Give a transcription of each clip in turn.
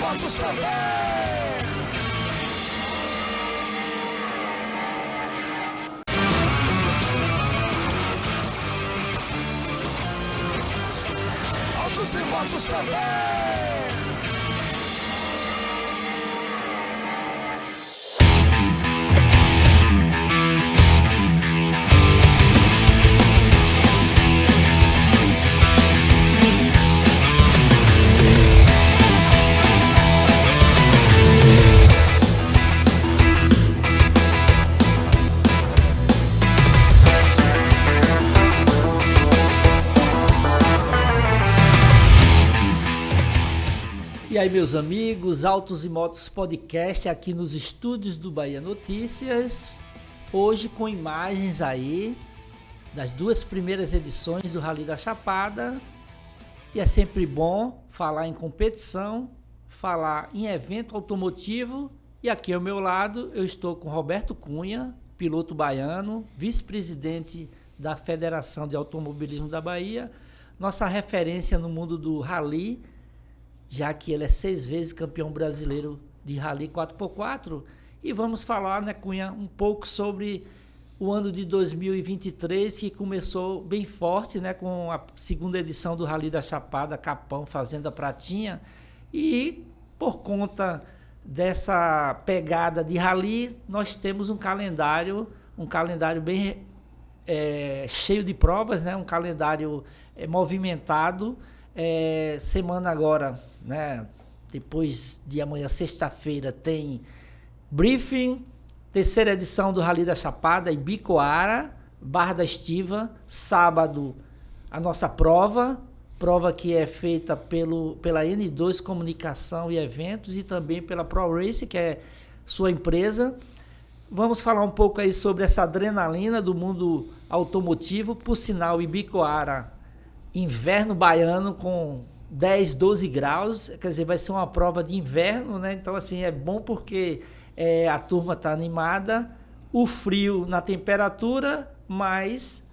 Motos TV. Autos e Motos TV. E aí, meus amigos, Autos e Motos Podcast aqui nos estúdios do Bahia Notícias, hoje com imagens aí das duas primeiras edições do Rally da Chapada. E é sempre bom falar em competição, falar em evento automotivo. E aqui ao meu lado eu estou com Roberto Cunha, piloto baiano, vice-presidente da Federação de Automobilismo da Bahia, nossa referência no mundo do Rally, já que ele é 6 vezes campeão brasileiro de Rally 4x4. E vamos falar, né, Cunha, um pouco sobre o ano de 2023, que começou bem forte, né, com a segunda edição do Rally da Chapada, Capão, Fazenda Pratinha. E por conta dessa pegada de Rally, nós temos um calendário bem cheio de provas, né, um calendário movimentado. Semana agora, né, depois de amanhã, sexta-feira, tem briefing, terceira edição do Rally da Chapada, Ibicoara, Barra da Estiva. Sábado, a nossa prova que é feita pela N2 Comunicação e Eventos e também pela ProRace, que é sua empresa. Vamos falar um pouco aí sobre essa adrenalina do mundo automotivo. Por sinal, Ibicoara, inverno baiano com 10, 12 graus, quer dizer, vai ser uma prova de inverno, né? Então, assim, é bom porque a turma está animada, o frio na temperatura, mas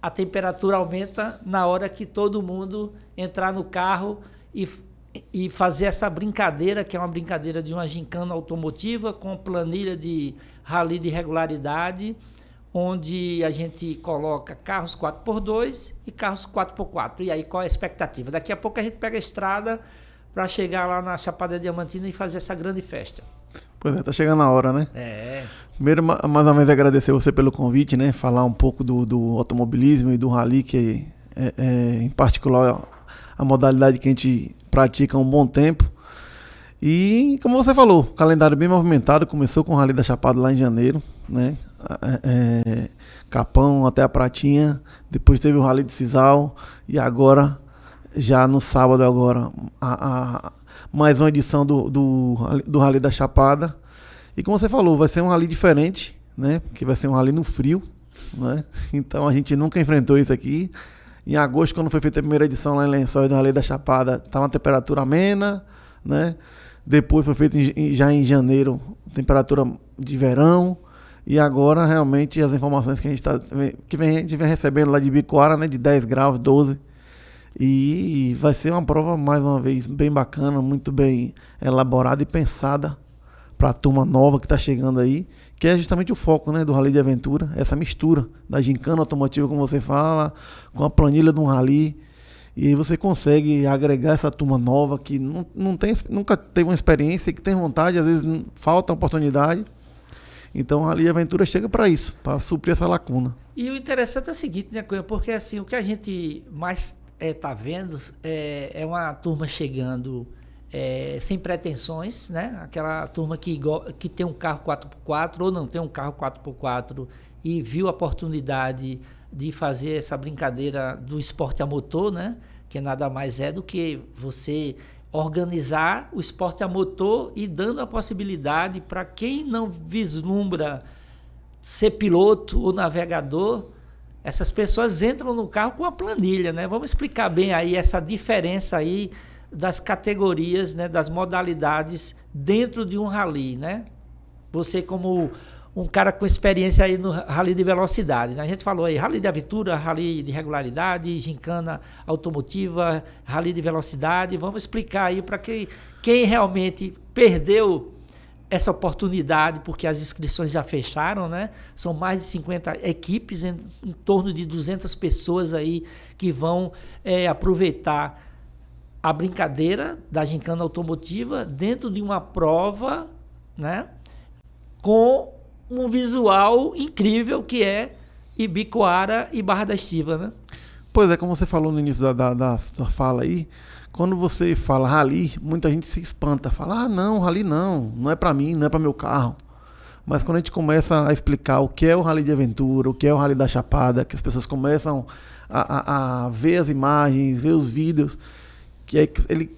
a temperatura aumenta na hora que todo mundo entrar no carro e fazer essa brincadeira, que é uma brincadeira de uma gincana automotiva com planilha de rally de regularidade, onde a gente coloca carros 4x2 e carros 4x4. E aí, qual é a expectativa? Daqui a pouco a gente pega a estrada para chegar lá na Chapada Diamantina e fazer essa grande festa. Pois é, tá chegando a hora, né? Primeiro, mais uma vez, agradecer você pelo convite, né? Falar um pouco do automobilismo e do rally, que em particular a modalidade que a gente pratica há um bom tempo. E, como você falou, calendário bem movimentado, começou com o Rally da Chapada lá em janeiro, né? Capão até a Pratinha, depois teve o Rally de Cisal e agora, já no sábado agora, mais uma edição do Rally da Chapada. E como você falou, vai ser um rally diferente, né? Porque vai ser um rally no frio, né? Então a gente nunca enfrentou isso aqui. Em agosto, quando foi feita a primeira edição lá em Lençóis do Rally da Chapada, estava uma temperatura amena, né? Depois foi feito já em janeiro, temperatura de verão. E agora, realmente, as informações que a gente vem recebendo lá de Ibicoara, né, de 10 graus, 12. E vai ser uma prova, mais uma vez, bem bacana, muito bem elaborada e pensada para a turma nova que está chegando aí, que é justamente o foco, né, do Rally de Aventura, essa mistura da gincana automotiva, como você fala, com a planilha de um rally. E aí você consegue agregar essa turma nova que nunca teve uma experiência, que tem vontade, às vezes falta oportunidade. Então o Rally de Aventura chega para isso, para suprir essa lacuna. E o interessante é o seguinte, né, Cunha? Porque assim, o que a gente mais está vendo é uma turma chegando sem pretensões, né? Aquela turma que tem um carro 4x4 ou não tem um carro 4x4 e viu a oportunidade de fazer essa brincadeira do esporte a motor, né? Que nada mais é do que você organizar o esporte a motor e dando a possibilidade para quem não vislumbra ser piloto ou navegador, essas pessoas entram no carro com a planilha, né? Vamos explicar bem aí essa diferença aí das categorias, né, das modalidades dentro de um rally, né? Você como um cara com experiência aí no rally de velocidade, né? A gente falou aí, rally de aventura, rally de regularidade, gincana automotiva, rally de velocidade. Vamos explicar aí para quem realmente perdeu essa oportunidade, porque as inscrições já fecharam, né? São mais de 50 equipes, em torno de 200 pessoas aí que vão aproveitar a brincadeira da gincana automotiva dentro de uma prova, né? Com um visual incrível que é Ibicoara e Barra da Estiva, né? Pois é, como você falou no início da fala aí, quando você fala rally, muita gente se espanta, fala, não, rally não é pra mim, não é pra meu carro. Mas quando a gente começa a explicar o que é o rally de aventura, o que é o rally da Chapada, que as pessoas começam a ver as imagens, ver os vídeos, que aí ele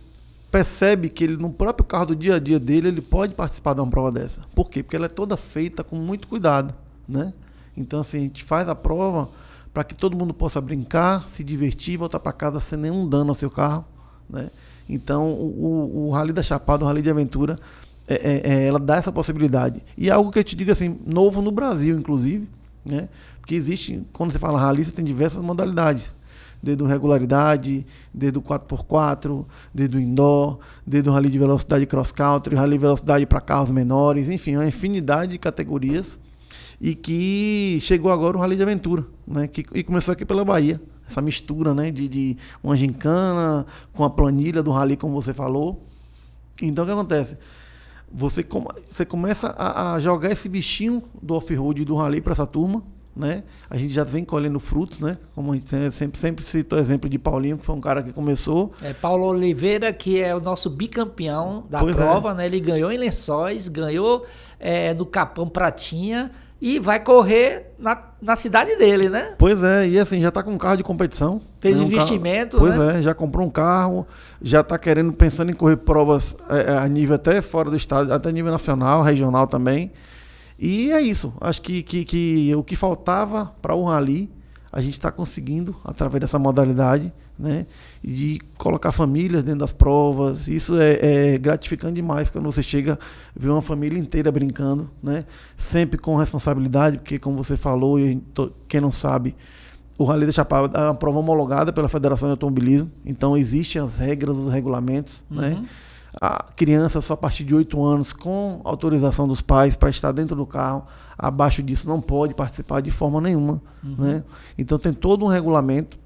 percebe que ele, no próprio carro do dia a dia dele, ele pode participar de uma prova dessa. Por quê? Porque ela é toda feita com muito cuidado, né? Então, assim, a gente faz a prova para que todo mundo possa brincar, se divertir e voltar para casa sem nenhum dano ao seu carro, né? Então, o Rally da Chapada, o Rally de Aventura, ela dá essa possibilidade. E é algo que eu te digo assim, novo no Brasil, inclusive, né? Porque existe, quando você fala rally, você tem diversas modalidades. Desde o regularidade, desde o 4x4, desde o indoor, desde o rally de velocidade cross country, rally de velocidade para carros menores, enfim, uma infinidade de categorias. E que chegou agora o rally de aventura, né? E começou aqui pela Bahia. Essa mistura, né? De uma gincana com a planilha do rally, como você falou. Então o que acontece? Você começa a jogar esse bichinho do off-road e do rally para essa turma, né? A gente já vem colhendo frutos, né? Como a gente sempre cita o exemplo de Paulinho, que foi um cara que começou. Paulo Oliveira, que é o nosso bicampeão da prova, né? Ele ganhou em Lençóis, ganhou no Capão Pratinha e vai correr na cidade dele, né? Pois é, e assim, já tá com um carro de competição. Fez né? investimento, Pois né? já comprou um carro, já tá pensando em correr provas a nível até fora do estado, até nível nacional, regional também. E é isso, acho que o que faltava para o rally, a gente está conseguindo, através dessa modalidade, né, de colocar famílias dentro das provas. Isso é gratificante demais quando você chega a ver uma família inteira brincando, né, sempre com responsabilidade, porque como você falou, e quem não sabe, o Rally da Chapada é uma prova homologada pela Federação de Automobilismo, então existem as regras, os regulamentos, né? A criança só a partir de 8 anos, com autorização dos pais para estar dentro do carro, abaixo disso não pode participar de forma nenhuma, né? Então tem todo um regulamento,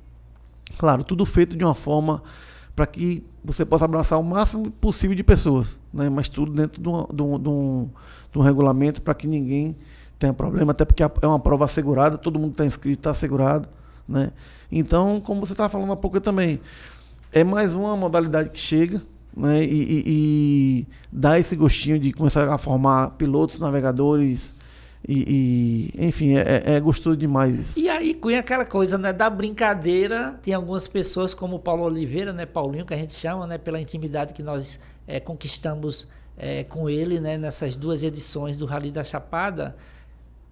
claro, tudo feito de uma forma para que você possa abraçar o máximo possível de pessoas, né? Mas tudo dentro de um regulamento para que ninguém tenha problema, até porque é uma prova assegurada, todo mundo está inscrito, está assegurado, né? Então, como você estava falando há pouco também, é mais uma modalidade que chega, né, e dá esse gostinho de começar a formar pilotos, navegadores enfim, é gostoso demais isso. E aí, com aquela coisa, né, da brincadeira, tem algumas pessoas como o Paulo Oliveira, né, Paulinho, que a gente chama, né, pela intimidade que nós conquistamos com ele, né, nessas 2 edições do Rally da Chapada.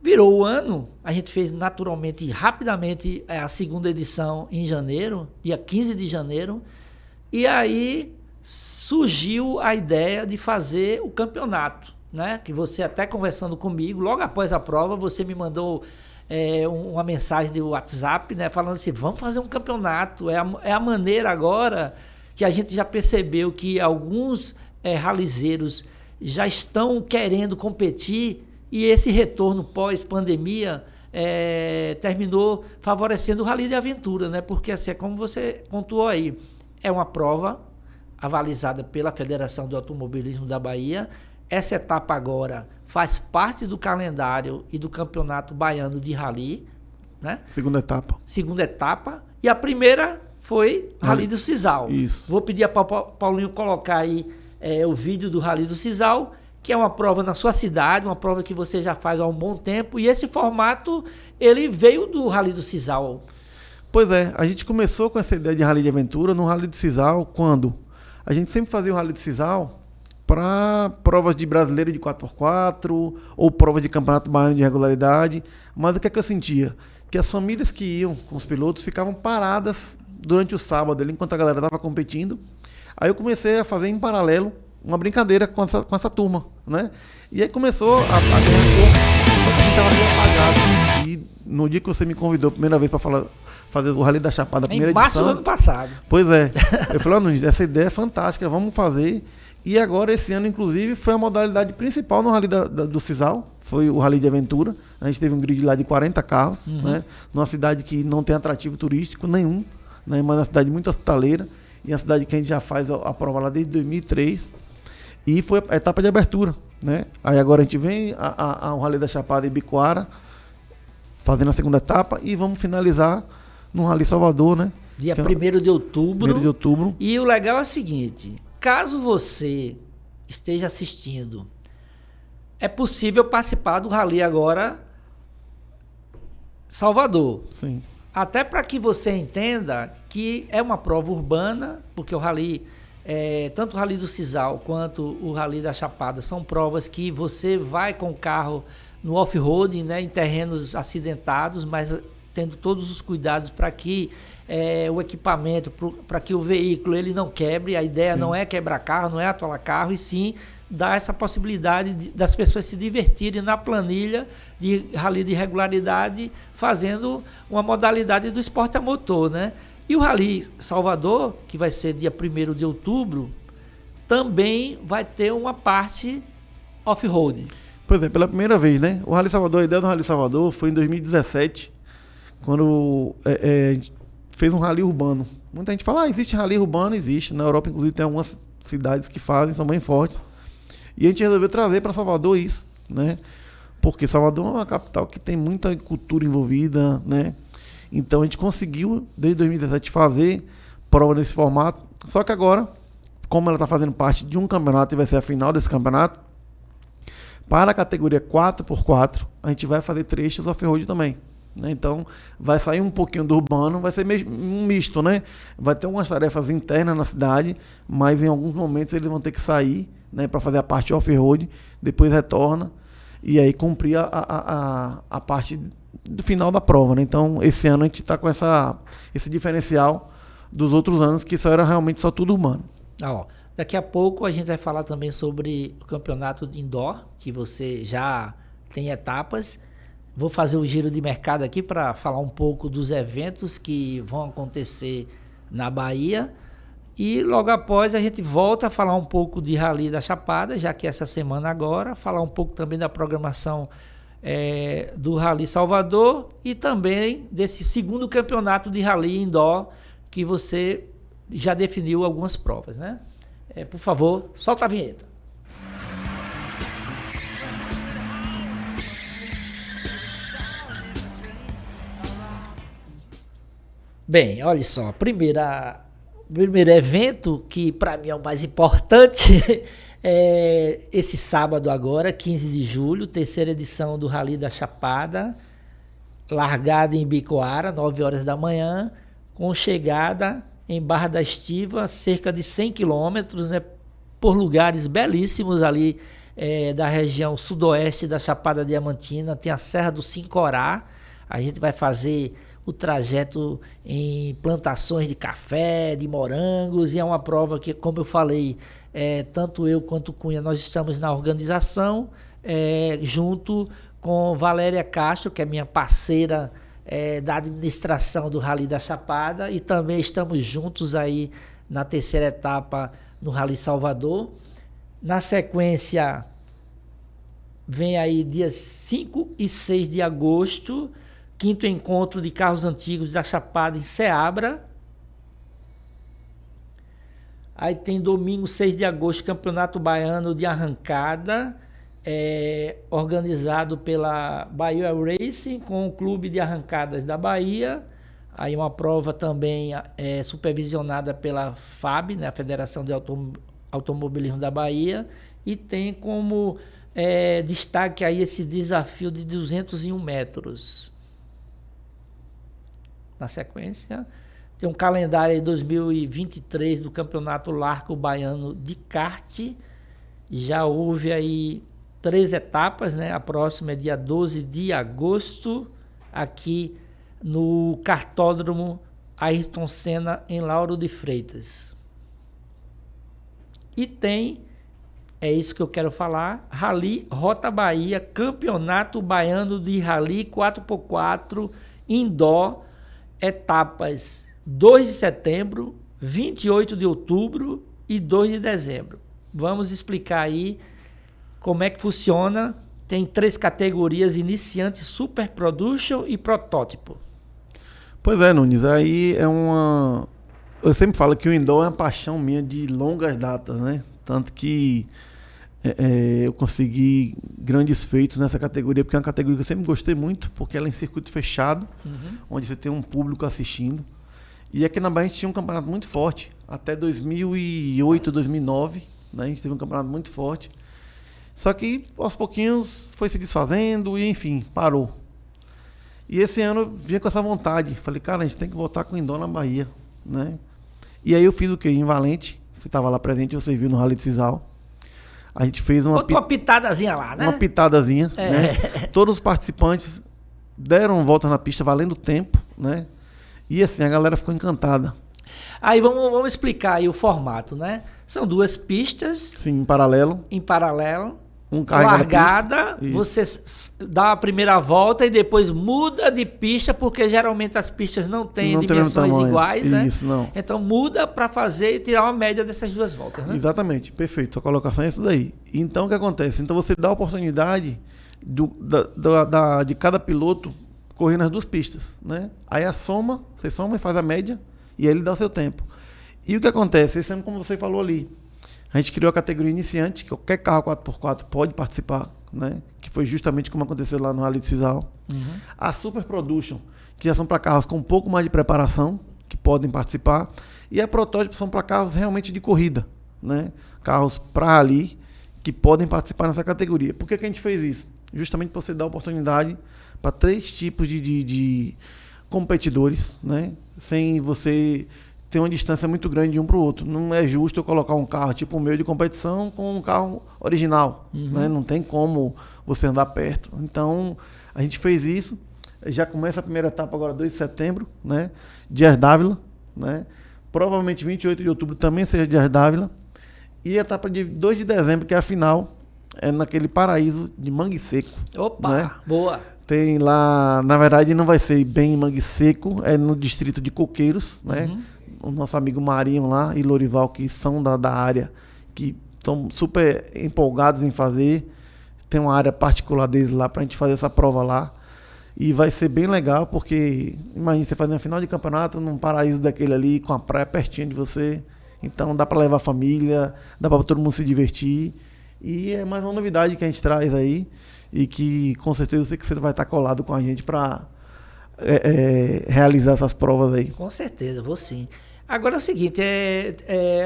Virou o ano, a gente fez naturalmente, rapidamente, a 2ª edição em janeiro, dia 15 de janeiro, e aí surgiu a ideia de fazer o campeonato, né? Que você até conversando comigo, logo após a prova, você me mandou uma mensagem de WhatsApp, né? Falando assim, vamos fazer um campeonato, é a maneira agora que a gente já percebeu que alguns ralizeiros já estão querendo competir e esse retorno pós-pandemia terminou favorecendo o Rally de Aventura, né? Porque assim, como você pontuou aí, é uma prova avalizada pela Federação do Automobilismo da Bahia. Essa etapa agora faz parte do calendário e do Campeonato Baiano de Rally, né? Segunda etapa. E a primeira foi Rally do Sisal. Isso. Vou pedir para Paulinho colocar aí o vídeo do Rally do Sisal, que é uma prova na sua cidade, uma prova que você já faz há um bom tempo. E esse formato, ele veio do Rally do Sisal. Pois é, a gente começou com essa ideia de Rally de Aventura no Rally do Sisal, quando a gente sempre fazia o Rally do Sisal para provas de brasileiro de 4x4 ou prova de campeonato baiano de regularidade. Mas o que é que eu sentia? Que as famílias que iam com os pilotos ficavam paradas durante o sábado, enquanto a galera estava competindo. Aí eu comecei a fazer em paralelo uma brincadeira com essa turma, né? E aí começou a ganhar corpo. estava meio apagado. E no dia que você me convidou a primeira vez para fazer o Rally da Chapada, a primeira Em março edição. do ano passado. Pois é. Eu falei, Nunes, essa ideia é fantástica, vamos fazer. E agora, esse ano, inclusive, foi a modalidade principal no Rally do Cisal. Foi o Rally de Aventura. A gente teve um grid lá de 40 carros, né? Numa cidade que não tem atrativo turístico nenhum, né? Mas uma cidade muito hospitaleira. E uma cidade que a gente já faz a prova lá desde 2003. E foi a etapa de abertura, né? Aí agora a gente vem ao Rally da Chapada e Ibicoara, fazendo a segunda etapa. E vamos finalizar no Rally Salvador, né? Dia 1º de outubro. 1º de outubro. E o legal é o seguinte, caso você esteja assistindo, é possível participar do Rally agora Salvador. Sim. Até para que você entenda que é uma prova urbana, porque o Rally, tanto o Rally do Cisal quanto o Rally da Chapada, são provas que você vai com o carro no off-road, né, em terrenos acidentados, mas tendo todos os cuidados para que o equipamento, para que o veículo ele não quebre. A ideia Sim. não é quebrar carro, não é atolar carro, e sim dar essa possibilidade das pessoas se divertirem na planilha de rally de regularidade, fazendo uma modalidade do esporte a motor, né? E o Rally Salvador, que vai ser dia 1º de outubro, também vai ter uma parte off-road. Pois é, pela primeira vez, né? O Rally Salvador, a ideia do Rally Salvador foi em 2017, quando a gente fez um rally urbano. Muita gente fala, existe rally urbano? Existe. Na Europa, inclusive, tem algumas cidades que fazem, são bem fortes. E a gente resolveu trazer para Salvador isso, né? Porque Salvador é uma capital que tem muita cultura envolvida, né? Então a gente conseguiu, desde 2017, fazer prova nesse formato. Só que agora, como ela está fazendo parte de um campeonato e vai ser a final desse campeonato, para a categoria 4x4, a gente vai fazer trechos off-road também, né? Então vai sair um pouquinho do urbano, vai ser um misto, né? Vai ter algumas tarefas internas na cidade, mas em alguns momentos eles vão ter que sair, né, para fazer a parte off-road, depois retorna e aí cumprir a parte do final da prova, né? Então esse ano a gente está com esse diferencial dos outros anos, que isso era realmente só tudo humano. Daqui a pouco a gente vai falar também sobre o campeonato de indoor, que você já tem etapas. Vou fazer o giro de mercado aqui para falar um pouco dos eventos que vão acontecer na Bahia. E logo após a gente volta a falar um pouco de Rally da Chapada, já que essa semana agora, falar um pouco também da programação do Rally Salvador e também desse segundo campeonato de Rally Indoor, que você já definiu algumas provas, né? Por favor, solta a vinheta. Bem, olha só, primeiro evento, que para mim é o mais importante, é esse sábado agora, 15 de julho, terceira edição do Rally da Chapada, largada em Ibicoara, 9 horas da manhã, com chegada em Barra da Estiva, cerca de 100 quilômetros, né, por lugares belíssimos ali da região sudoeste da Chapada Diamantina. Tem a Serra do Sincorá, a gente vai fazer o trajeto em plantações de café, de morangos, e é uma prova que, como eu falei, tanto eu quanto o Cunha, nós estamos na organização, junto com Valéria Castro, que é minha parceira da administração do Rally da Chapada, e também estamos juntos aí na terceira etapa no Rally Salvador. Na sequência, vem aí dias 5 e 6 de agosto, quinto encontro de carros antigos da Chapada em Ceabra. Aí tem domingo, 6 de agosto, Campeonato Baiano de Arrancada, organizado pela Bahia Racing, com o Clube de Arrancadas da Bahia. Aí uma prova também supervisionada pela FAB, né, a Federação de Automobilismo da Bahia, e tem como destaque aí esse desafio de 201 metros. Na sequência, tem um calendário aí 2023 do Campeonato Larco Baiano de Kart. Já houve aí 3 etapas, né? A próxima é dia 12 de agosto, aqui no Kartódromo Ayrton Senna, em Lauro de Freitas. E tem É isso que eu quero falar. Rally Rota Bahia, Campeonato Baiano de Rally 4x4 Indoor, etapas 2 de setembro, 28 de outubro e 2 de dezembro. Vamos explicar aí como é que funciona. Tem 3 categorias: iniciante, super production e protótipo. Pois é, Nunes, aí é uma... Eu sempre falo que o indoor é uma paixão minha de longas datas, né? Tanto que eu consegui grandes feitos nessa categoria, porque é uma categoria que eu sempre gostei muito, porque ela é em circuito fechado, onde você tem um público assistindo. E aqui na Bahia a gente tinha um campeonato muito forte, até 2008, 2009, né? A gente teve um campeonato muito forte. Só que aos pouquinhos foi se desfazendo e enfim, parou. E esse ano eu vinha com essa vontade. Falei, cara, a gente tem que voltar com o indoor na Bahia, né? E aí eu fiz o quê? Em Valente, você estava lá presente, você viu no Rally de Cisal. A gente fez uma pitadazinha lá, né? Uma pitadazinha, né? Todos os participantes deram volta na pista valendo tempo, né? E assim, a galera ficou encantada. Aí vamos explicar aí o formato, né? São 2 pistas. Sim, em paralelo. Em paralelo. Um carro largada, você dá a primeira volta e depois muda de pista, porque geralmente as pistas não têm dimensões iguais, né? Isso, não. Então muda para fazer e tirar uma média dessas 2 voltas, né? Exatamente, perfeito. A colocação é isso daí. Então o que acontece? Então você dá a oportunidade de cada piloto correr nas 2 pistas, né? Aí você soma e faz a média e aí ele dá o seu tempo. E o que acontece? Esse ano, como você falou ali, a gente criou a categoria iniciante, que qualquer carro 4x4 pode participar, né? Que foi justamente como aconteceu lá no Rally de Cisal. A Super Production, que já são para carros com um pouco mais de preparação, que podem participar. E a Protótipo são para carros realmente de corrida, né? Carros para rally, que podem participar nessa categoria. Por que a gente fez isso? Justamente para você dar oportunidade para 3 tipos de competidores, né? Sem você tem uma distância muito grande de um para o outro. Não é justo eu colocar um carro tipo o meu de competição com um carro original, né? Não tem como você andar perto. Então, a gente fez isso. Já começa a primeira etapa agora 2 de setembro, né? Dias d'Ávila, né? Provavelmente 28 de outubro também seja Dias d'Ávila. E a etapa de 2 de dezembro, que é a final, é naquele paraíso de Mangue Seco. Opa, né? Boa! Tem lá, na verdade não vai ser bem em Mangue Seco, é no distrito de Coqueiros, né? O nosso amigo Marinho lá e Lorival, que são da área, que estão super empolgados em fazer. Tem uma área particular deles lá pra gente fazer essa prova lá. E vai ser bem legal, porque imagina você fazer uma final de campeonato num paraíso daquele ali, com a praia pertinho de você. Então dá pra levar a família, dá pra todo mundo se divertir. E é mais uma novidade que a gente traz aí. E que com certeza eu sei que você vai estar colado com a gente pra realizar essas provas aí. Com certeza, vou sim. Agora é o seguinte,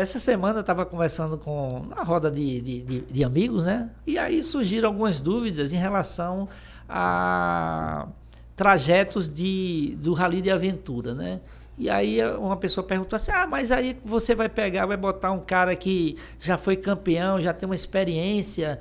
essa semana eu estava conversando com uma roda de amigos, né? E aí surgiram algumas dúvidas em relação a trajetos do Rally de Aventura, né? E aí uma pessoa perguntou assim, mas aí você vai botar um cara que já foi campeão, já tem uma experiência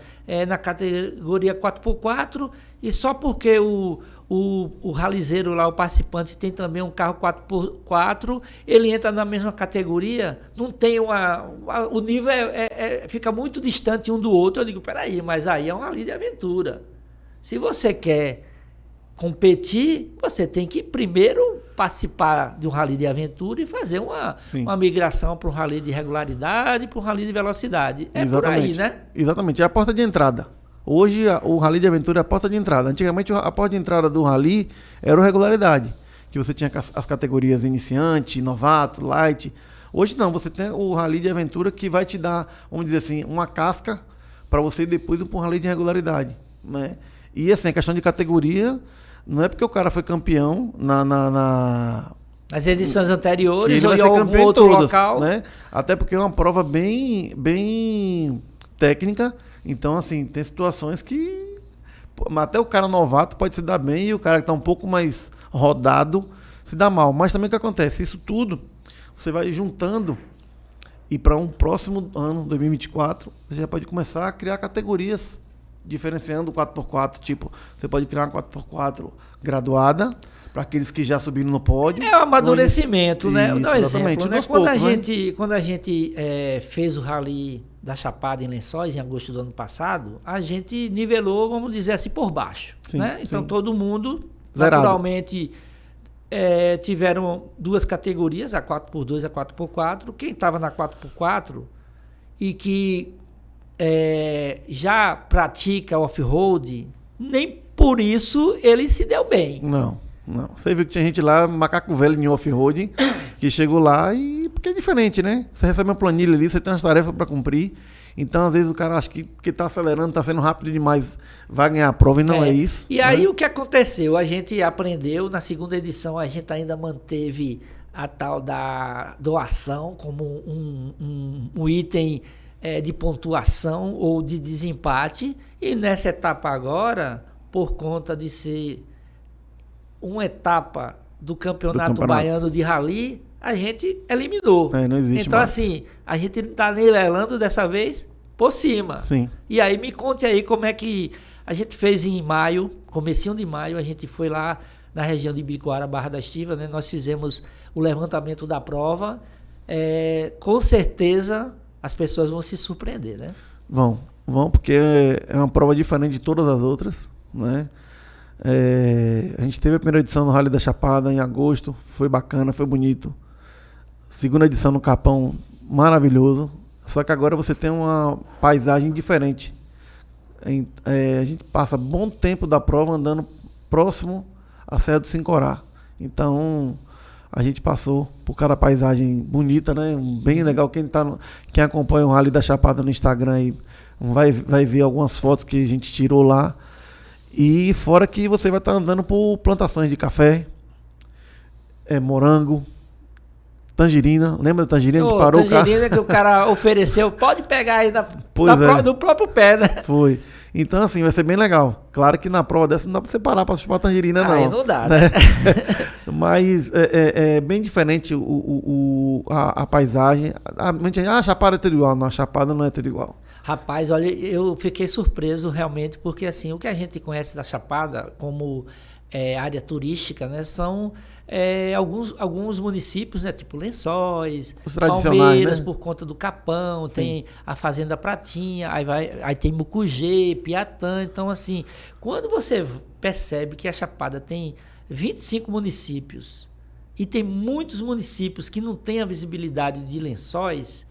na categoria 4x4, e só porque o ralizeiro lá, o participante, tem também um carro 4x4, ele entra na mesma categoria, não tem o nível fica muito distante um do outro. Eu digo, peraí, mas aí é um Rally de Aventura. Se você quer competir, você tem que primeiro participar de um Rally de Aventura e fazer uma migração para um Rally de regularidade, para um Rally de velocidade. Exatamente. Por aí, né? Exatamente, é a porta de entrada. Hoje o Rally de Aventura é a porta de entrada. Antigamente a porta de entrada do Rally era o regularidade, que você tinha as categorias iniciante, novato, light. Hoje não, você tem o Rally de Aventura que vai te dar, vamos dizer assim, uma casca para você depois ir para um Rally de regularidade, né? E assim, a questão de categoria, não é porque o cara foi campeão nas edições anteriores ou em algum outro local, né? Até porque é uma prova bem técnica. Então, assim, tem situações que até o cara novato pode se dar bem e o cara que está um pouco mais rodado se dá mal. Mas também o que acontece? Isso tudo você vai juntando e para um próximo ano, 2024, você já pode começar a criar categorias diferenciando o 4x4. Tipo, você pode criar uma 4x4 graduada para aqueles que já subiram no pódio. É o amadurecimento, né? Isso, Vou dar um exemplo, né? Quando a gente Quando a gente fez o Rally da Chapada em Lençóis, em agosto do ano passado, a gente nivelou, vamos dizer assim, por baixo. Sim, né? Então sim. todo mundo, Zerado. naturalmente, tiveram duas categorias, a 4x2 e a 4x4. Quem estava na 4x4 e que já pratica off-road, nem por isso ele se deu bem. Não. Você viu que tinha gente lá, macaco velho em off-road, que chegou lá e... Porque é diferente, né? Você recebe uma planilha ali, você tem umas tarefas para cumprir. Então, às vezes, o cara acha que tá acelerando, tá sendo rápido demais, vai ganhar a prova e não é isso. E aí, o que aconteceu? A gente aprendeu, na segunda edição, a gente ainda manteve a tal da doação como um item de pontuação ou de desempate. E nessa etapa agora, por conta de ser uma etapa do campeonato baiano de rally, a gente eliminou. Não existe então, mais. assim, a gente está nivelando dessa vez por cima. Sim. E aí, me conte aí como é que a gente fez em maio, comecinho de maio, a gente foi lá na região de Ibicoara, Barra da Estiva, né? Nós fizemos o levantamento da prova. Com certeza, as pessoas vão se surpreender, né? Vão, porque é uma prova diferente de todas as outras, né? A gente teve a primeira edição no Rally da Chapada em agosto, foi bacana, foi bonito. Segunda edição no Capão, maravilhoso. Só que agora você tem uma paisagem diferente. A gente passa bom tempo da prova andando próximo à Serra do Sincorá. Então, a gente passou por cada paisagem bonita, né? Bem legal. Quem acompanha o Rally da Chapada no Instagram aí vai ver algumas fotos que a gente tirou lá. E fora que você vai estar andando por plantações de café, morango, tangerina. Lembra da tangerina que parou o carro? Tangerina que o cara ofereceu, pode pegar aí do próprio pé, né? Foi. Então, assim, vai ser bem legal. Claro que na prova dessa não dá pra você parar pra chupar tangerina, não. Aí não dá, né? Mas é bem diferente a paisagem. A Chapada é tudo igual. Não, a Chapada não é tudo igual. Rapaz, olha, eu fiquei surpreso realmente, porque assim, o que a gente conhece da Chapada como área turística, né, são alguns municípios, né, tipo Lençóis, Palmeiras, né? Por conta do Capão, sim. Tem a Fazenda Pratinha, aí tem Mucugê, Piatã. Então, assim, quando você percebe que a Chapada tem 25 municípios e tem muitos municípios que não têm a visibilidade de Lençóis,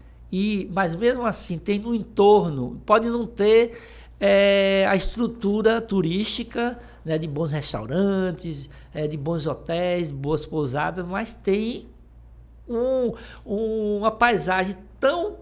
mas mesmo assim tem no entorno, pode não ter a estrutura turística, né, de bons restaurantes, de bons hotéis, boas pousadas, mas tem uma paisagem tão,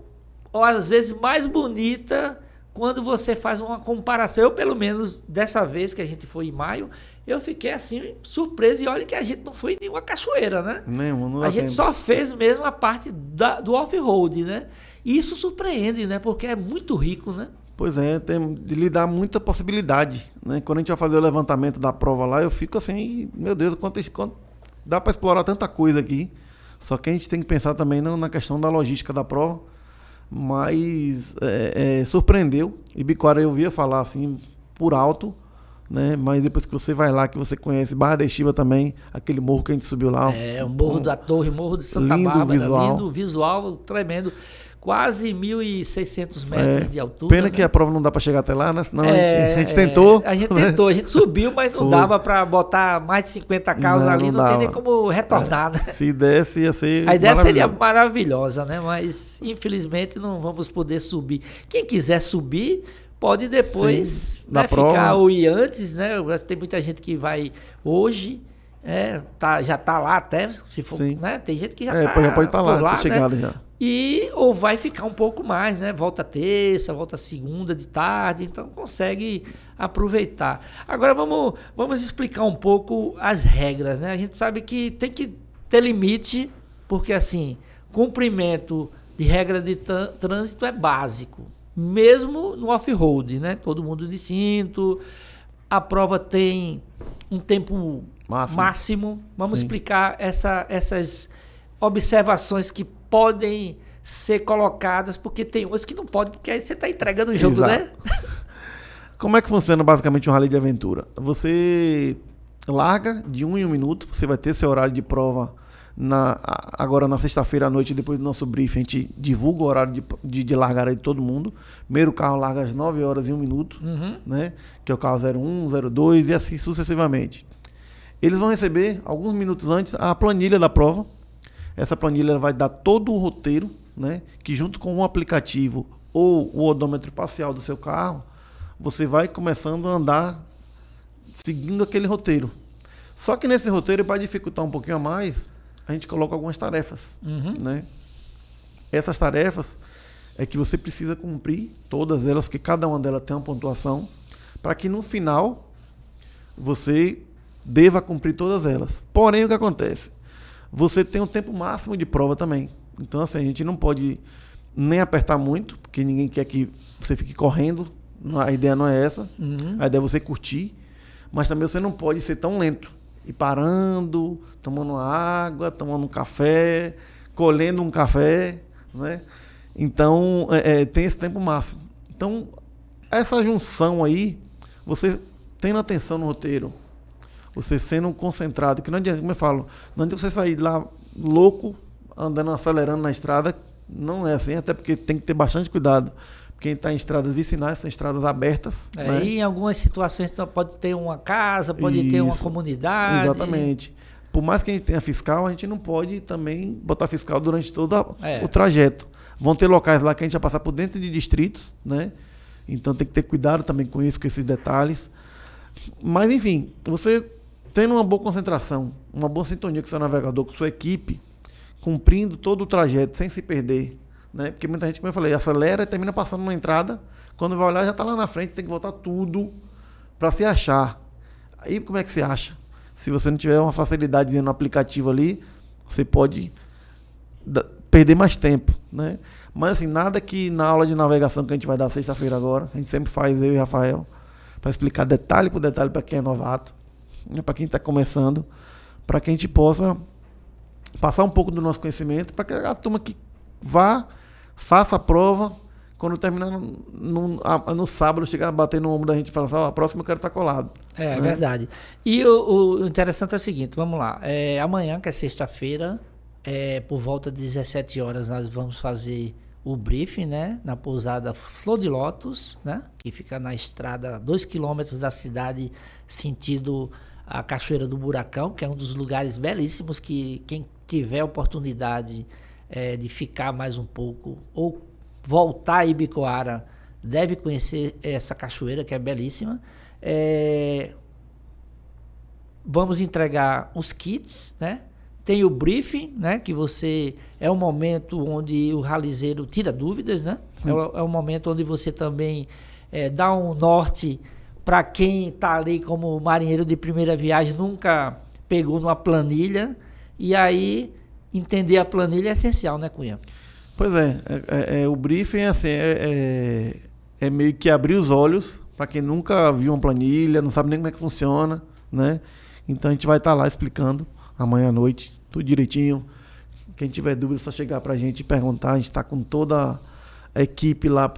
ou às vezes mais bonita, quando você faz uma comparação. Eu, pelo menos, dessa vez que a gente foi em maio, eu fiquei assim, surpreso. E olha que a gente não foi em nenhuma cachoeira, né? Não a gente só fez mesmo a parte do off-road, né? E isso surpreende, né? Porque é muito rico, né? Pois lhe dá muita possibilidade, né? Quando a gente vai fazer o levantamento da prova lá, eu fico assim, meu Deus, quanto dá para explorar tanta coisa aqui. Só que a gente tem que pensar também na questão da logística da prova. Mas surpreendeu. Ibicoara eu ouvia falar assim, por alto, né? Mas depois que você vai lá, que você conhece Barra da Estiva também, aquele morro que a gente subiu lá. O Morro da Torre, Morro de Santa Bárbara. Lindo visual, tremendo. Quase 1.600 metros de altura. Pena, né? Que a prova não dá para chegar até lá, né? Senão a gente tentou. A gente subiu, mas não dava para botar mais de 50 carros ali, não tem nem como retornar, né? Se desse, ia ser a ideia seria maravilhosa, né? Mas infelizmente não vamos poder subir. Quem quiser subir, pode depois, né, ficar ou ir antes, né? Tem muita gente que vai hoje. Já tá lá até, se for, né? Tem gente que já pode estar lá, chegado, né? já. Ou vai ficar um pouco mais, né? Volta terça, volta segunda de tarde, então consegue aproveitar. Agora vamos explicar um pouco as regras, né? A gente sabe que tem que ter limite, porque assim, cumprimento de regra de trânsito é básico, mesmo no off-road, né? Todo mundo de cinto, a prova tem um tempo máximo. Vamos explicar essas observações que podem ser colocadas, porque tem umas que não podem, porque aí você está entregando o jogo, exato, né? Como é que funciona basicamente um rally de aventura? Você larga de 1 em 1 minuto, você vai ter seu horário de prova Agora na sexta-feira à noite, depois do nosso briefing, a gente divulga o horário de largada de todo mundo. Primeiro carro larga às 9 horas e 1 minuto, né? Que é o carro 01, 02 e assim sucessivamente. Eles vão receber, alguns minutos antes, a planilha da prova. Essa planilha vai dar todo o roteiro, né? Que junto com o aplicativo ou o odômetro parcial do seu carro, você vai começando a andar seguindo aquele roteiro. Só que nesse roteiro, para dificultar um pouquinho a mais, a gente coloca algumas tarefas, né? Essas tarefas é que você precisa cumprir todas elas, porque cada uma delas tem uma pontuação, para que no final você deva cumprir todas elas. Porém, o que acontece? Você tem um tempo máximo de prova também. Então, assim, a gente não pode nem apertar muito, porque ninguém quer que você fique correndo. A ideia não é essa. A ideia é você curtir. Mas também você não pode ser tão lento. Ir parando, tomando água, tomando um café, colhendo um café, né? Então, tem esse tempo máximo. Então, essa junção aí, você tendo atenção no roteiro, você sendo concentrado, que não adianta, como eu falo, não adianta você sair lá louco, andando, acelerando na estrada, não é assim, até porque tem que ter bastante cuidado. Quem está em estradas vicinais, são estradas abertas. Né? E em algumas situações pode ter uma casa, pode ter uma comunidade. Exatamente. Por mais que a gente tenha fiscal, a gente não pode também botar fiscal durante todo o trajeto. Vão ter locais lá que a gente vai passar por dentro de distritos, né? Então tem que ter cuidado também com isso, com esses detalhes. Mas, enfim, você tendo uma boa concentração, uma boa sintonia com o seu navegador, com a sua equipe, cumprindo todo o trajeto sem se perder, né? Porque muita gente, como eu falei, acelera e termina passando na entrada, quando vai olhar já está lá na frente, tem que voltar tudo para se achar. Aí como é que se acha? Se você não tiver uma facilidade no aplicativo ali, você pode perder mais tempo, né? Mas assim, nada que na aula de navegação que a gente vai dar sexta-feira agora, a gente sempre faz, eu e Rafael, para explicar detalhe por detalhe para quem é novato, né? Para quem está começando, para que a gente possa passar um pouco do nosso conhecimento, para que a turma que vá, faça a prova, quando terminar no sábado, chegar a bater no ombro da gente e falar assim, a próxima eu quero estar colado. É verdade. E o interessante é o seguinte, vamos lá, amanhã, que é sexta-feira, por volta de 17 horas, nós vamos fazer o briefing, né, na pousada Flor de Lótus, né, que fica na estrada 2 quilômetros da cidade, sentido a Cachoeira do Buracão, que é um dos lugares belíssimos que quem tiver oportunidade de ficar mais um pouco ou voltar a Ibicoara deve conhecer essa cachoeira, que é belíssima. Vamos entregar os kits, né? Tem o briefing, né? Que é um momento onde o ralizeiro tira dúvidas, né? É um momento onde você também dá um norte para quem está ali como marinheiro de primeira viagem, nunca pegou numa planilha, e aí entender a planilha é essencial, né, Cunha? Pois o briefing assim, é meio que abrir os olhos para quem nunca viu uma planilha, não sabe nem como é que funciona, né? Então a gente vai estar lá explicando amanhã à noite, tudo direitinho. Quem tiver dúvida é só chegar para a gente e perguntar, a gente está com toda a equipe lá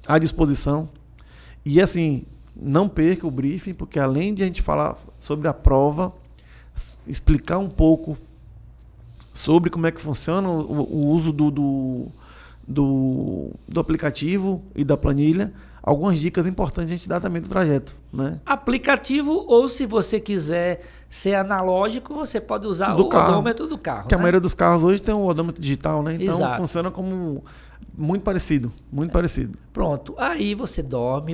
à disposição. E assim, não perca o briefing, porque além de a gente falar sobre a prova, explicar um pouco sobre como é que funciona o uso do aplicativo e da planilha, algumas dicas importantes a gente dá também do trajeto, né? Aplicativo, ou se você quiser ser analógico, você pode usar o odômetro do carro. Que né? A maioria dos carros hoje tem um odômetro digital, né? Então Exato. Funciona como muito parecido, parecido. Pronto, aí você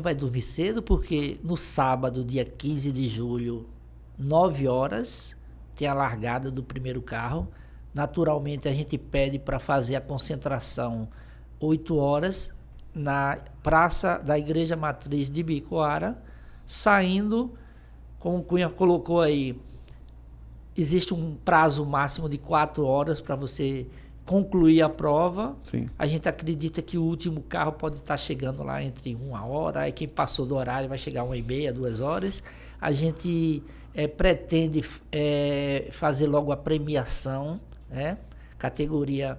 vai dormir cedo, porque no sábado, dia 15 de julho, 9 horas, tem a largada do primeiro carro. Naturalmente, a gente pede para fazer a concentração 8 horas na Praça da Igreja Matriz de Ibicoara, saindo, como o Cunha colocou aí, existe um prazo máximo de 4 horas para você concluir a prova. Sim. A gente acredita que o último carro pode estar chegando lá entre 1 hora, aí quem passou do horário vai chegar 1h30, 2 horas. A gente pretende fazer logo a premiação, né? Categoria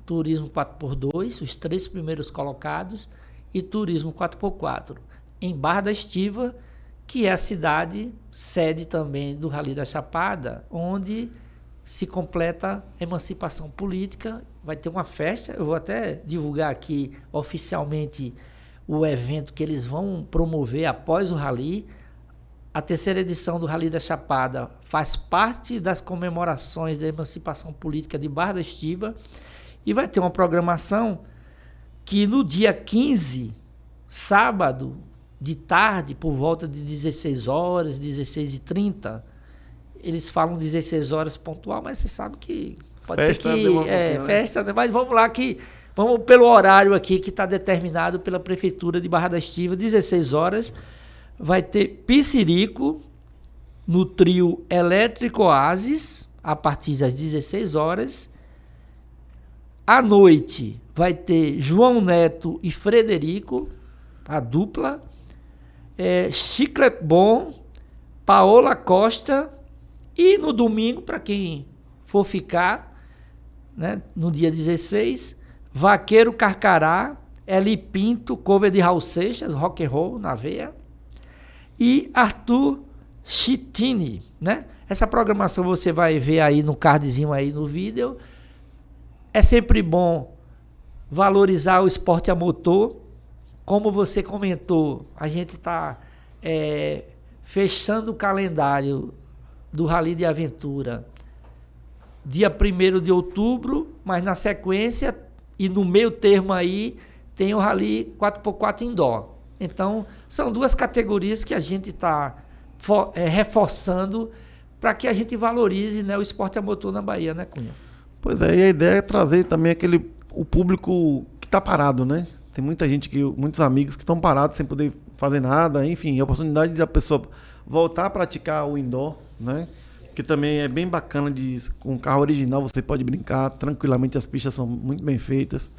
Turismo 4x2, os 3 primeiros colocados, e Turismo 4x4, em Barra da Estiva, que é a cidade sede também do Rally da Chapada, onde se completa a emancipação política, vai ter uma festa, eu vou até divulgar aqui oficialmente o evento que eles vão promover após o Rally. A terceira edição do Rally da Chapada faz parte das comemorações da emancipação política de Barra da Estiba e vai ter uma programação que no dia 15, sábado, de tarde, por volta de 16 horas, 16h30, eles falam 16 horas pontual, mas você sabe que pode Festa ser que né? festa, né? Mas vamos lá que vamos pelo horário aqui que está determinado pela Prefeitura de Barra da Estiba, 16 horas, vai ter Piscirico no trio Elétrico Oasis, a partir das 16 horas. À noite vai ter João Neto e Frederico, a dupla. Chiclete Bom, Paola Costa. E no domingo, para quem for ficar, né, no dia 16, Vaqueiro Carcará, Eli Pinto, cover de Raul Seixas, rock and roll na veia, e Arthur Chitini, né? Essa programação você vai ver aí no cardzinho aí no vídeo. É sempre bom valorizar o esporte a motor. Como você comentou, a gente está fechando o calendário do Rally de Aventura dia 1º de outubro, mas na sequência e no meio termo aí tem o Rally 4x4 Indoor. Então, são duas categorias que a gente está reforçando para que a gente valorize, né, o esporte a motor na Bahia, né, Cunha? Pois é, e a ideia é trazer também o público que está parado, né? Tem muita gente, muitos amigos que estão parados sem poder fazer nada, enfim, a oportunidade da pessoa voltar a praticar o indoor, né? Que também é bem bacana, com carro original você pode brincar tranquilamente, as pistas são muito bem feitas.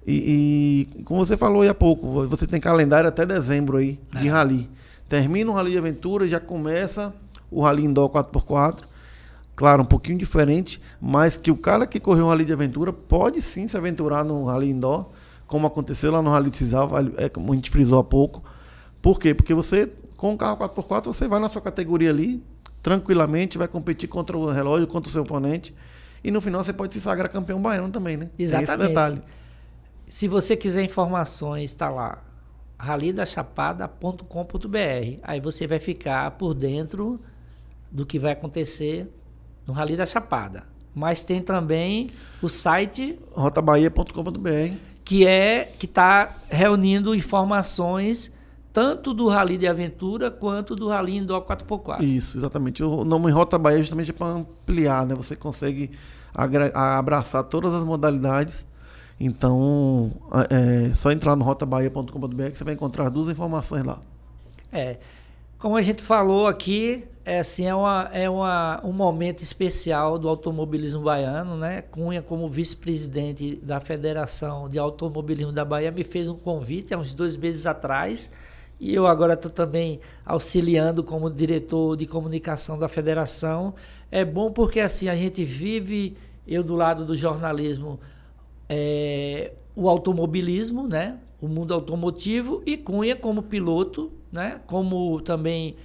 E como você falou aí há pouco, você tem calendário até dezembro aí de rally. Termina o Rally de Aventura, já começa o Rally Indoor 4x4. Claro, um pouquinho diferente, mas que o cara que correu um Rally de Aventura pode sim se aventurar no Rally Indoor, como aconteceu lá no Rally de Cisal, como a gente frisou há pouco. Por quê? Porque você, com o carro 4x4, você vai na sua categoria ali, tranquilamente, vai competir contra o relógio, contra o seu oponente, e no final você pode se sagrar campeão baiano também, né? Exatamente. Tem esse detalhe. Se você quiser informações, está lá, rallydachapada.com.br. Aí você vai ficar por dentro do que vai acontecer no Rally da Chapada. Mas tem também o site rotabahia.com.br, que está reunindo informações tanto do Rally de Aventura quanto do Rally Indoor 4x4. Isso, exatamente. O nome Rota Bahia é justamente para ampliar, né? Você consegue abraçar todas as modalidades. Então, é só entrar no rotabahia.com.br que você vai encontrar duas informações lá. Como a gente falou aqui, um momento especial do automobilismo baiano, né? Cunha, como vice-presidente da Federação de Automobilismo da Bahia, me fez um convite há uns 2 meses atrás, e eu agora estou também auxiliando como diretor de comunicação da federação. É bom porque assim a gente vive, eu do lado do jornalismo, o automobilismo, né? O mundo automotivo, e Cunha como piloto, né? Como também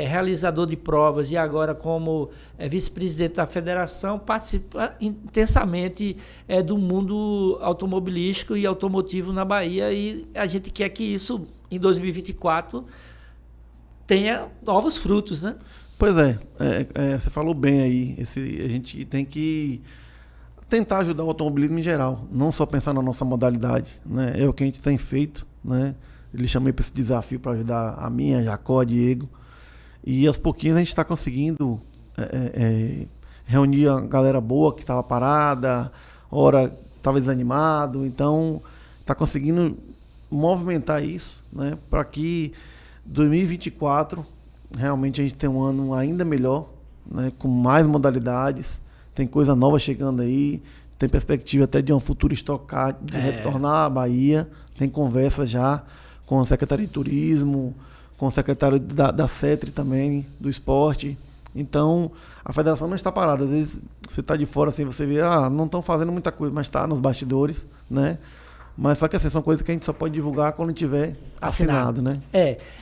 realizador de provas e agora como vice-presidente da federação, participa intensamente do mundo automobilístico e automotivo na Bahia, e a gente quer que isso em 2024 tenha novos frutos, né? Pois você falou bem aí, a gente tem que tentar ajudar o automobilismo em geral, não só pensar na nossa modalidade, né? É o que a gente tem feito, né? Ele chamei para esse desafio para ajudar a minha, a Jacó, a Diego, e aos pouquinhos a gente está conseguindo reunir a galera boa que estava parada, ora estava desanimado, então está conseguindo movimentar isso, né? Para que 2024 realmente a gente tenha um ano ainda melhor, né? Com mais modalidades. Tem coisa nova chegando aí, tem perspectiva até de um futuro Stock Car de retornar à Bahia, tem conversa já com o secretário de Turismo, com o secretário da CETRI também, do esporte. Então, a federação não está parada. Às vezes você está de fora, assim, você vê, não estão fazendo muita coisa, mas está nos bastidores, né? Mas só que assim, são coisas que a gente só pode divulgar quando tiver assinado, né?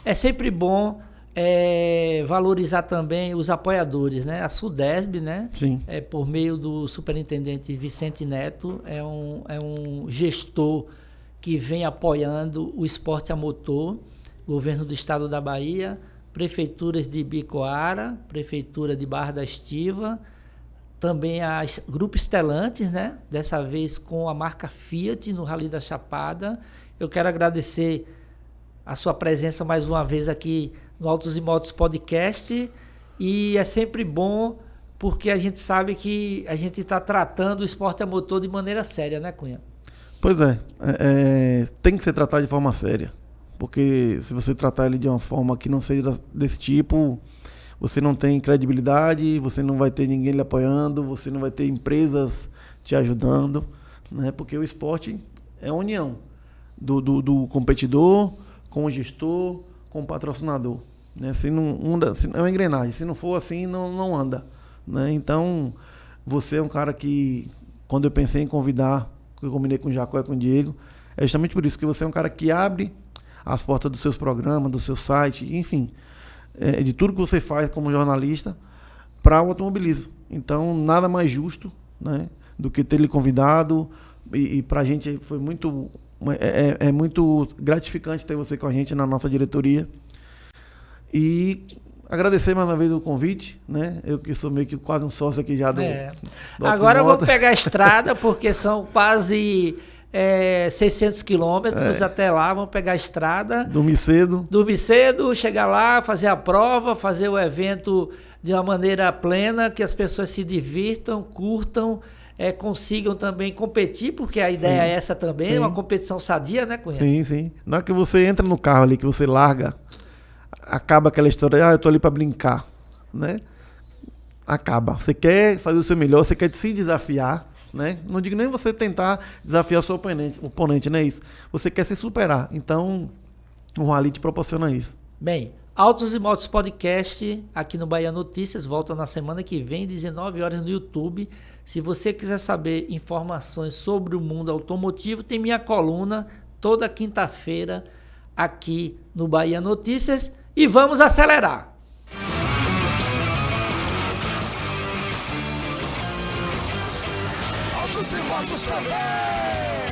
É sempre bom valorizar também os apoiadores, né? A Sudesb, né? Sim. Por meio do superintendente Vicente Neto, é um gestor que vem apoiando o esporte a motor, governo do estado da Bahia, prefeituras de Bicoara, prefeitura de Barra da Estiva, também as Grupo Stellantis, né? Dessa vez com a marca Fiat no Rally da Chapada. Eu quero agradecer a sua presença mais uma vez aqui no Autos e Motos Podcast, e é sempre bom porque a gente sabe que a gente está tratando o esporte a motor de maneira séria, né, Cunha? Pois tem que ser tratado de forma séria, porque se você tratar ele de uma forma que não seja desse tipo, você não tem credibilidade, você não vai ter ninguém lhe apoiando, você não vai ter empresas te ajudando, né? Porque o esporte é a união do competidor com o gestor, com o patrocinador, né? Se não anda, é uma engrenagem, se não for assim, não anda, né? Então, você é um cara que, quando eu pensei em convidar, eu combinei com o Jacó e com o Diego, é justamente por isso, que você é um cara que abre as portas dos seus programas, do seu site, enfim, de tudo que você faz como jornalista para o automobilismo. Então, nada mais justo, né, do que ter lhe convidado, e para a gente foi muito gratificante ter você com a gente na nossa diretoria. E agradecer mais uma vez o convite, né? Eu que sou meio que quase um sócio aqui já do Agora vamos pegar a estrada, porque são quase 600 quilômetros até lá. Vamos pegar a estrada. Dormir cedo, chegar lá, fazer a prova, fazer o evento de uma maneira plena, que as pessoas se divirtam, curtam, consigam também competir, porque a ideia é essa também, uma competição sadia, né, Cunha? Sim. Na hora que você entra no carro ali, que você larga, acaba aquela história, eu tô ali para brincar, né? Acaba. Você quer fazer o seu melhor, você quer se desafiar, né? Não digo nem você tentar desafiar o seu oponente, não é isso. Você quer se superar. Então, o Rally te proporciona isso. Bem, Autos e Motos Podcast aqui no Bahia Notícias volta na semana que vem, 19 horas no YouTube. Se você quiser saber informações sobre o mundo automotivo, tem minha coluna toda quinta-feira aqui no Bahia Notícias. E vamos acelerar! Autos e Motos TV!